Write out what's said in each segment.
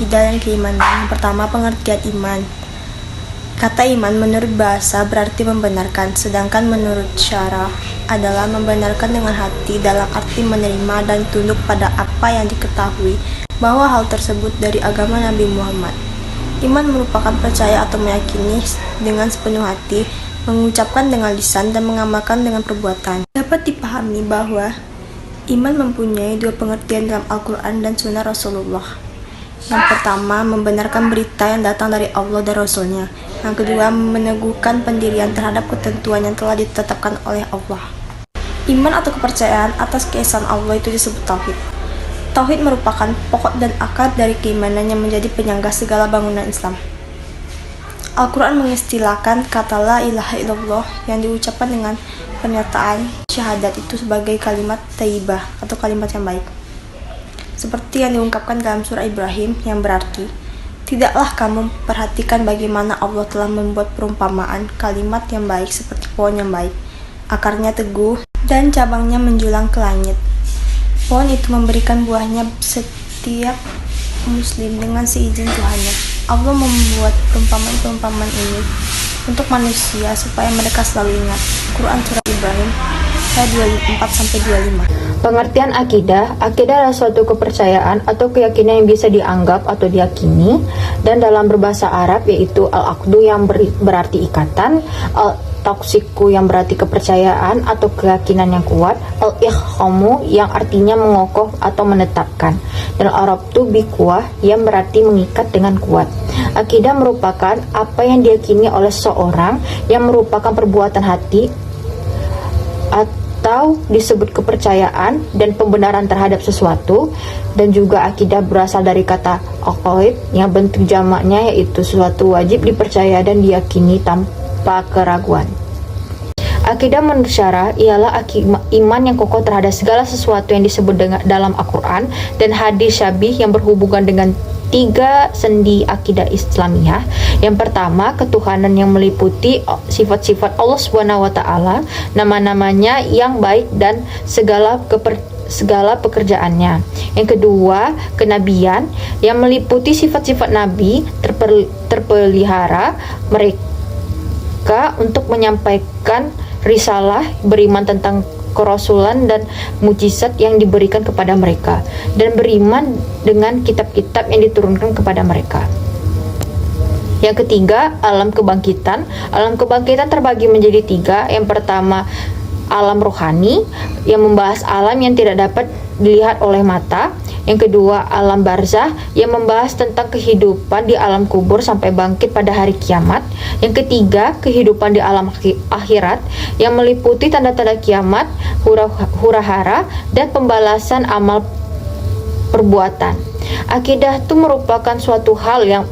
akidah dan keimanan. Yang pertama, pengertian iman. Kata iman menurut bahasa berarti membenarkan, sedangkan menurut syarah adalah membenarkan dengan hati dalam arti menerima dan tunduk pada apa yang diketahui bahwa hal tersebut dari agama Nabi Muhammad. Iman merupakan percaya atau meyakini dengan sepenuh hati, mengucapkan dengan lisan dan mengamalkan dengan perbuatan. Dapat dipahami bahwa iman mempunyai dua pengertian dalam Al-Quran dan Sunnah Rasulullah. Yang pertama, membenarkan berita yang datang dari Allah dan Rasulnya. Yang kedua, meneguhkan pendirian terhadap ketentuan yang telah ditetapkan oleh Allah. Iman atau kepercayaan atas keesaan Allah itu disebut tauhid. Tauhid merupakan pokok dan akar dari keimanan yang menjadi penyangga segala bangunan Islam. Al-Quran mengistilahkan kata la ilaha illallah yang diucapkan dengan pernyataan syahadat itu sebagai kalimat thayyibah atau kalimat yang baik. Seperti yang diungkapkan dalam surah Ibrahim yang berarti, tidaklah kamu perhatikan bagaimana Allah telah membuat perumpamaan kalimat yang baik seperti pohon yang baik. Akarnya teguh dan cabangnya menjulang ke langit. Pohon itu memberikan buahnya setiap muslim dengan seizin Tuhannya. Allah membuat perumpamaan ini untuk manusia supaya mereka selalu ingat. Quran surah Ibrahim ayat 24-25. Pengertian akidah adalah suatu kepercayaan atau keyakinan yang bisa dianggap atau diyakini, dan dalam berbahasa Arab yaitu al-aqdu yang berarti ikatan, al-taqsiku yang berarti kepercayaan atau keyakinan yang kuat, al-ikhhamu yang artinya mengokoh atau menetapkan, dan al-rabtu biquwah yang berarti mengikat dengan kuat. Akidah merupakan apa yang diyakini oleh seseorang yang merupakan perbuatan hati atau disebut kepercayaan dan pembenaran terhadap sesuatu, dan juga akidah berasal dari kata aqaid yang bentuk jamaknya yaitu sesuatu wajib dipercaya dan diyakini tanpa keraguan. Akidah menurut syarah ialah iman yang kokoh terhadap segala sesuatu yang disebut dalam Al-Quran dan hadis syabih yang berhubungan dengan tiga sendi akidah Islamiyah. Yang pertama, ketuhanan yang meliputi sifat-sifat Allah SWT, nama-namanya yang baik dan segala pekerjaannya. Yang kedua, kenabian yang meliputi sifat-sifat nabi terpelihara mereka untuk menyampaikan risalah, beriman tentang kerasulan dan mujizat yang diberikan kepada mereka, dan beriman dengan kitab-kitab yang diturunkan kepada mereka. Yang ketiga, alam kebangkitan. Alam kebangkitan terbagi menjadi tiga. Yang pertama, alam rohani yang membahas alam yang tidak dapat dilihat oleh mata. Yang kedua, alam barzah yang membahas tentang kehidupan di alam kubur sampai bangkit pada hari kiamat. Yang ketiga, kehidupan di alam akhirat yang meliputi tanda-tanda kiamat, hura-hara, dan pembalasan amal perbuatan. Akidah itu merupakan suatu hal yang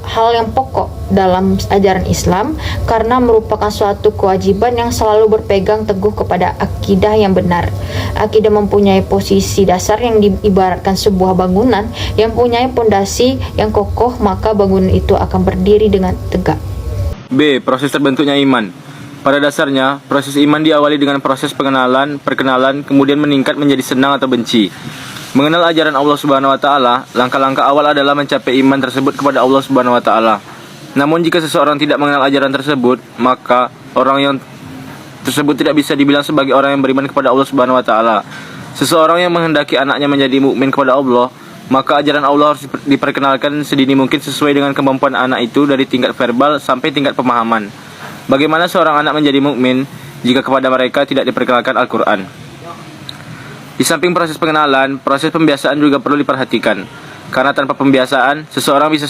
pokok dalam ajaran Islam karena merupakan suatu kewajiban yang selalu berpegang teguh kepada akidah yang benar. Akidah mempunyai posisi dasar yang diibaratkan sebuah bangunan yang mempunyai pondasi yang kokoh, maka bangunan itu akan berdiri dengan tegak. B. Proses terbentuknya iman. Pada dasarnya, proses iman diawali dengan proses perkenalan, kemudian meningkat menjadi senang atau benci. Mengenal ajaran Allah Subhanahu wa taala, langkah-langkah awal adalah mencapai iman tersebut kepada Allah Subhanahu wa taala. Namun jika seseorang tidak mengenal ajaran tersebut, maka orang yang tersebut tidak bisa dibilang sebagai orang yang beriman kepada Allah Subhanahu wa taala. Seseorang yang menghendaki anaknya menjadi mukmin kepada Allah, maka ajaran Allah harus diperkenalkan sedini mungkin sesuai dengan kemampuan anak itu dari tingkat verbal sampai tingkat pemahaman. Bagaimana seorang anak menjadi mukmin jika kepada mereka tidak diperkenalkan Al-Quran? Di samping proses pengenalan, proses pembiasaan juga perlu diperhatikan. Karena tanpa pembiasaan, seseorang bisa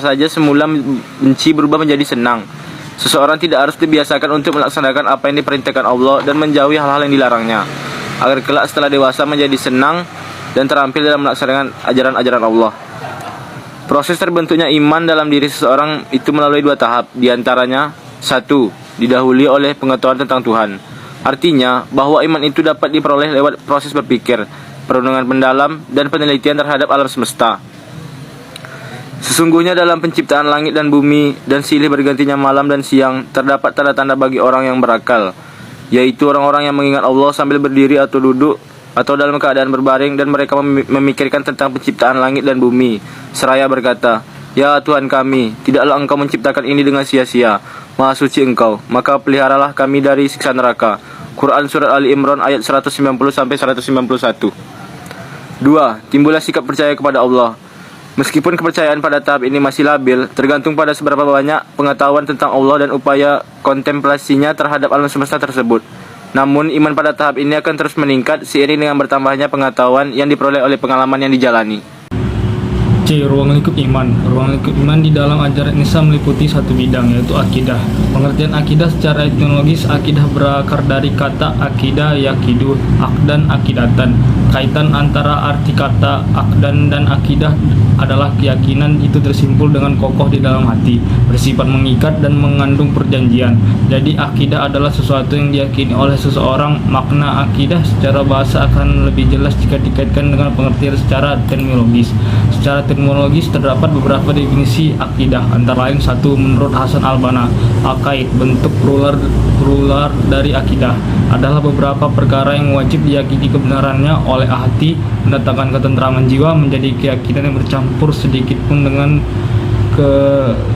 saja semula benci berubah menjadi senang. Seseorang tidak harus dibiasakan untuk melaksanakan apa yang diperintahkan Allah dan menjauhi hal-hal yang dilarangnya, agar kelak setelah dewasa menjadi senang dan terampil dalam melaksanakan ajaran-ajaran Allah. Proses terbentuknya iman dalam diri seseorang itu melalui dua tahap. Di antaranya, 1. Didahului oleh pengetahuan tentang Tuhan. Artinya, bahwa iman itu dapat diperoleh lewat proses berpikir, perenungan mendalam, dan penelitian terhadap alam semesta. Sesungguhnya dalam penciptaan langit dan bumi dan silih bergantinya malam dan siang, terdapat tanda-tanda bagi orang yang berakal, yaitu orang-orang yang mengingat Allah sambil berdiri atau duduk atau dalam keadaan berbaring, dan mereka memikirkan tentang penciptaan langit dan bumi, seraya berkata, "Ya Tuhan kami, tidaklah Engkau menciptakan ini dengan sia-sia. Maha suci Engkau, maka peliharalah kami dari siksa neraka." Quran Surat Ali Imran ayat 190-191. 2. Timbullah sikap percaya kepada Allah. Meskipun kepercayaan pada tahap ini masih labil, tergantung pada seberapa banyak pengetahuan tentang Allah dan upaya kontemplasinya terhadap alam semesta tersebut. Namun, iman pada tahap ini akan terus meningkat seiring dengan bertambahnya pengetahuan yang diperoleh oleh pengalaman yang dijalani. C. Ruang lingkup iman. Ruang lingkup iman di dalam ajaran Islam meliputi satu bidang, yaitu akidah. Pengertian akidah secara etimologis, akidah berakar dari kata akidah yakidu, akdan akidatan. Kaitan antara arti kata akdan dan akidah adalah keyakinan itu tersimpul dengan kokoh di dalam hati, bersifat mengikat dan mengandung perjanjian. Jadi akidah adalah sesuatu yang diyakini oleh seseorang. Makna akidah secara bahasa akan lebih jelas jika dikaitkan dengan pengertian secara terminologis. Secara terminologis terdapat beberapa definisi akidah, antara lain 1. Menurut Hasan Al-Banna, akaid, bentuk plural dari akidah, adalah beberapa perkara yang wajib diyakini kebenarannya oleh hati, mendatangkan ketentraman jiwa, menjadi keyakinan yang bercampur sedikit pun dengan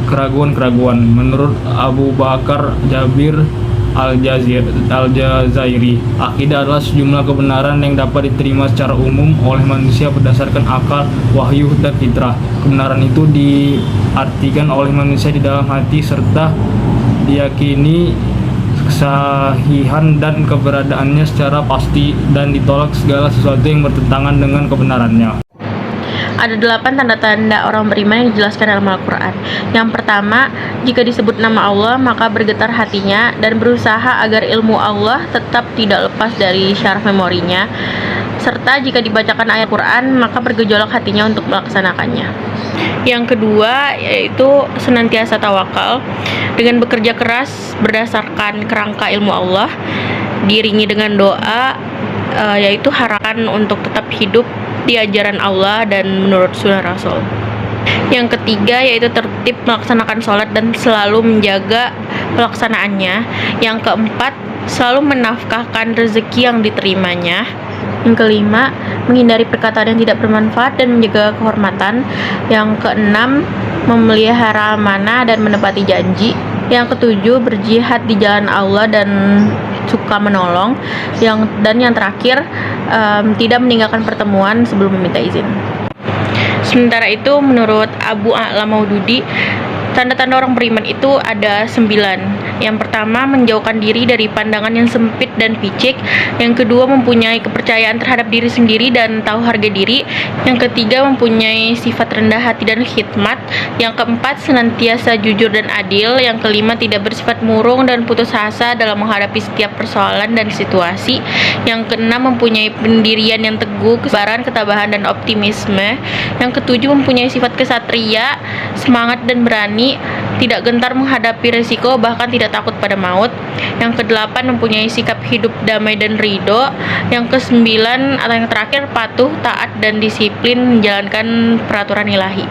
keraguan-keraguan. Menurut Abu Bakar Jabir Al-Jazairi, akidah adalah sejumlah kebenaran yang dapat diterima secara umum oleh manusia berdasarkan akal, wahyu, dan fitrah. Kebenaran itu diartikan oleh manusia di dalam hati serta diyakini kesahihan dan keberadaannya secara pasti, dan ditolak segala sesuatu yang bertentangan dengan kebenarannya. Ada 8 tanda-tanda orang beriman yang dijelaskan dalam Al-Quran. Yang pertama, jika disebut nama Allah, maka bergetar hatinya dan berusaha agar ilmu Allah tetap tidak lepas dari syaraf memorinya. Serta jika dibacakan ayat Quran, maka bergejolak hatinya untuk melaksanakannya. Yang kedua, yaitu senantiasa tawakal dengan bekerja keras berdasarkan kerangka ilmu Allah, diiringi dengan doa, yaitu harapan untuk tetap hidup di ajaran Allah dan menurut sunnah Rasul. Yang ketiga, yaitu tertib melaksanakan sholat dan selalu menjaga pelaksanaannya. Yang keempat, selalu menafkahkan rezeki yang diterimanya. Yang kelima, menghindari perkataan yang tidak bermanfaat dan menjaga kehormatan. Yang keenam, memelihara amanah dan menepati janji. Yang ketujuh, berjihad di jalan Allah dan suka menolong. Yang terakhir, tidak meninggalkan pertemuan sebelum meminta izin. Sementara itu, menurut Abu A'la Maududi, tanda-tanda orang beriman itu ada 9. Yang pertama, menjauhkan diri dari pandangan yang sempit dan picik. Yang kedua, mempunyai kepercayaan terhadap diri sendiri dan tahu harga diri. Yang ketiga, mempunyai sifat rendah hati dan khidmat. Yang keempat, senantiasa jujur dan adil. Yang kelima, tidak bersifat murung dan putus asa dalam menghadapi setiap persoalan dan situasi. Yang keenam, mempunyai pendirian yang teguh, kesabaran, ketabahan, dan optimisme. Yang ketujuh, mempunyai sifat kesatria, semangat dan berani, tidak gentar menghadapi risiko, bahkan tidak takut pada maut. Yang kedelapan, mempunyai sikap hidup damai dan ridho. Yang kesembilan atau yang terakhir, patuh, taat, dan disiplin menjalankan peraturan ilahi.